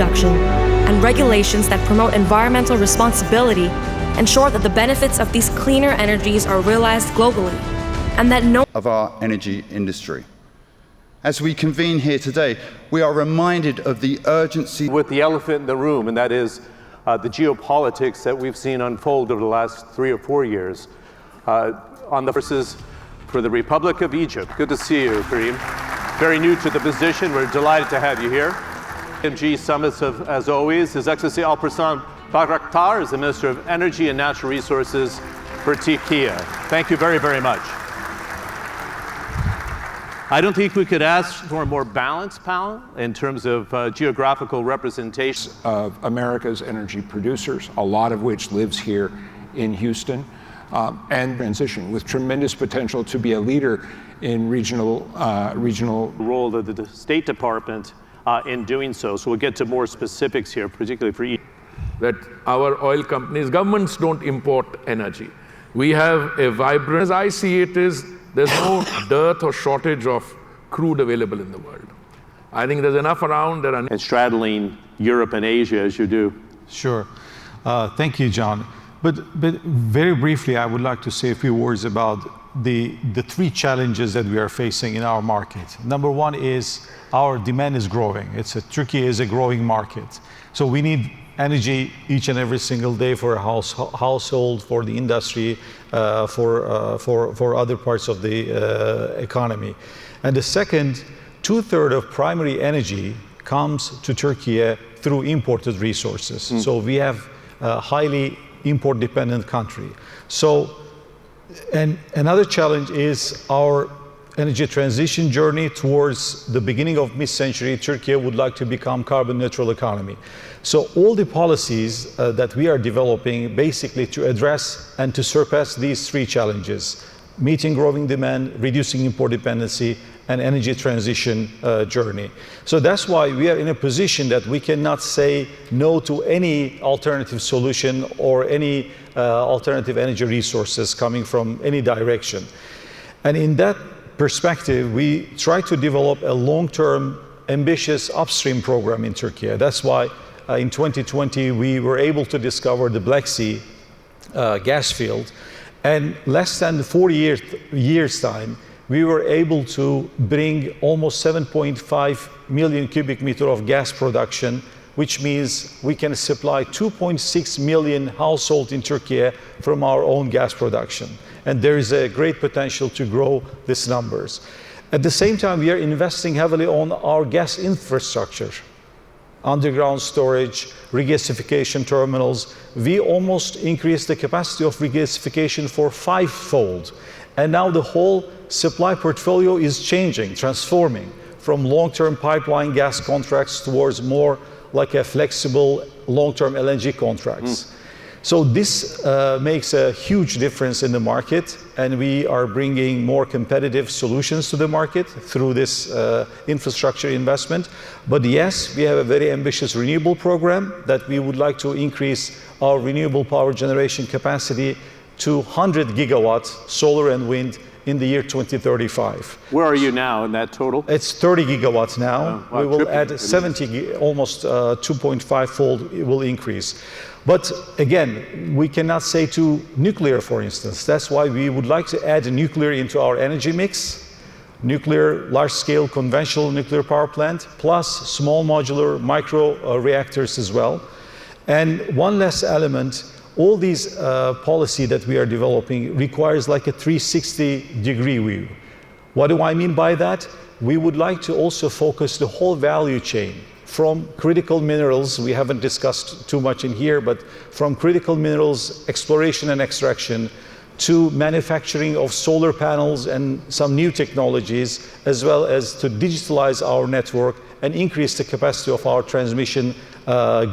production, and regulations that promote environmental responsibility ensure that the benefits of these cleaner energies are realized globally, and that no of our energy industry. As we convene here today, we are reminded of the urgency with the elephant in the room, and that is the geopolitics that we've seen unfold over the last 3 or 4 years on the forces for the Republic of Egypt. Good to see you, Karim. Very new to the position. We're delighted to have you here. MG summits, as always, His Excellency Alparslan Bayraktar is the Minister of Energy and Natural Resources for Turkey. Thank you very, very much. I don't think we could ask for a more balanced panel in terms of geographical representation of America's energy producers, a lot of which lives here in Houston, and transition with tremendous potential to be a leader in regional role of the State Department in doing so. So we'll get to more specifics here, particularly for Egypt. That our oil companies, governments don't import energy. We have a vibrant, as I see it, there's no dearth or shortage of crude available in the world. I think there's enough around. And straddling Europe and Asia as you do. Sure. Thank you, John. But very briefly, I would like to say a few words about the 3 challenges that we are facing in our market. Number 1 is our demand is growing. Turkey is a growing market. So we need energy each and every single day for a household, for the industry, for other parts of the economy. And the second, 2/3 of primary energy comes to Turkey through imported resources. So we have a highly import-dependent country. So, and another challenge is our energy transition journey towards the beginning of mid-century. Turkey would like to become carbon neutral economy. So all the policies that we are developing basically to address and to surpass these 3 challenges: meeting growing demand, reducing import dependency, and energy transition journey. So that's why we are in a position that we cannot say no to any alternative solution or any alternative energy resources coming from any direction. And in that perspective, we try to develop a long-term, ambitious upstream program in Turkey. That's why in 2020, we were able to discover the Black Sea gas field. And less than 40 years time, we were able to bring almost 7.5 million cubic meter of gas production, which means we can supply 2.6 million households in Turkey from our own gas production. And there is a great potential to grow these numbers. At the same time, we are investing heavily on our gas infrastructure, underground storage, regasification terminals. We almost increased the capacity of regasification for 5-fold. And now the whole supply portfolio is changing, transforming from long-term pipeline gas contracts towards more like a flexible long-term LNG contracts. So this makes a huge difference in the market, and we are bringing more competitive solutions to the market through this infrastructure investment. But yes, we have a very ambitious renewable program that we would like to increase our renewable power generation capacity to 100 gigawatts, solar and wind, in the year 2035. Where are you now in that total? It's 30 gigawatts now. Wow, we will add 70, almost 2.5-fold it will increase. But again, we cannot say to nuclear, for instance. That's why we would like to add nuclear into our energy mix. Nuclear, large-scale conventional nuclear power plant, plus small modular micro reactors as well. And one last element, all these policy that we are developing requires like a 360-degree view. What do I mean by that? We would like to also focus the whole value chain from critical minerals, we haven't discussed too much in here, but from critical minerals, exploration and extraction, to manufacturing of solar panels and some new technologies, as well as to digitalize our network and increase the capacity of our transmission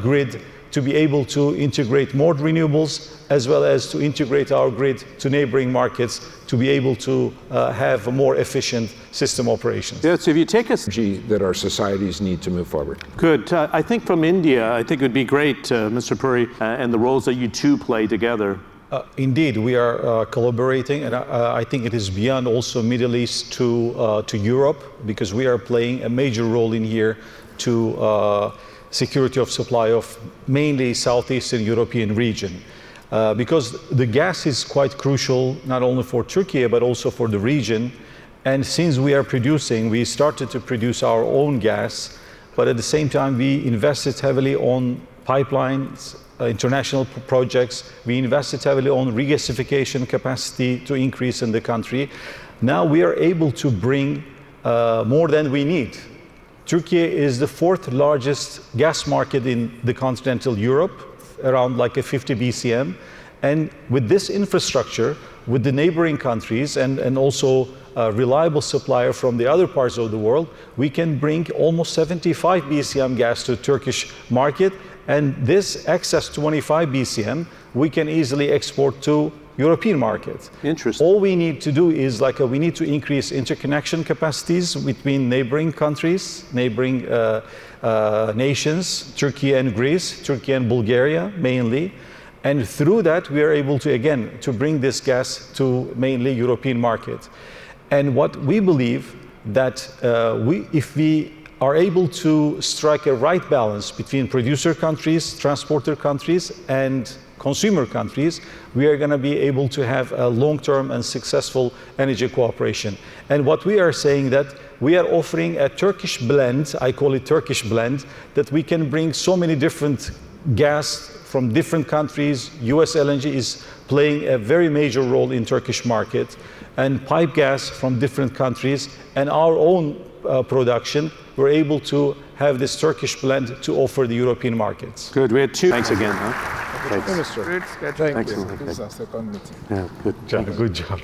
grid to be able to integrate more renewables, as well as to integrate our grid to neighboring markets to be able to have a more efficient system operations. Yeah, so if you take us that our societies need to move forward. Good. I think from India, I think it would be great, Mr. Puri, and the roles that you two play together. Indeed, we are collaborating, and I think it is beyond also Middle East to Europe, because we are playing a major role in here to security of supply of mainly Southeastern European region. Because the gas is quite crucial, not only for Turkey, but also for the region. And since we started to produce our own gas, but at the same time, we invested heavily on pipelines, international projects. We invested heavily on regasification capacity to increase in the country. Now we are able to bring more than we need. Turkey is the 4th largest gas market in the continental Europe, around like a 50 BCM. And with this infrastructure, with the neighboring countries and also a reliable supplier from the other parts of the world, we can bring almost 75 BCM gas to the Turkish market. And this excess 25 BCM, we can easily export to European market. Interesting. All we need to do is we need to increase interconnection capacities between neighboring countries, neighboring nations, Turkey and Greece, Turkey and Bulgaria mainly. And through that, we are able to, again, to bring this gas to mainly European market. And what we believe that if we are able to strike a right balance between producer countries, transporter countries, and consumer countries, we are going to be able to have a long-term and successful energy cooperation. And what we are saying that we are offering a Turkish blend, I call it Turkish blend, that we can bring so many different gas from different countries. US LNG is playing a very major role in Turkish market, and pipe gas from different countries, and our own production. We're able to have this Turkish blend to offer the European markets. Good. We had two. Thanks again. Huh? Thanks. Minister, Great sketch. thank Excellent. you. This is the second meeting. Yeah, good job. Good job.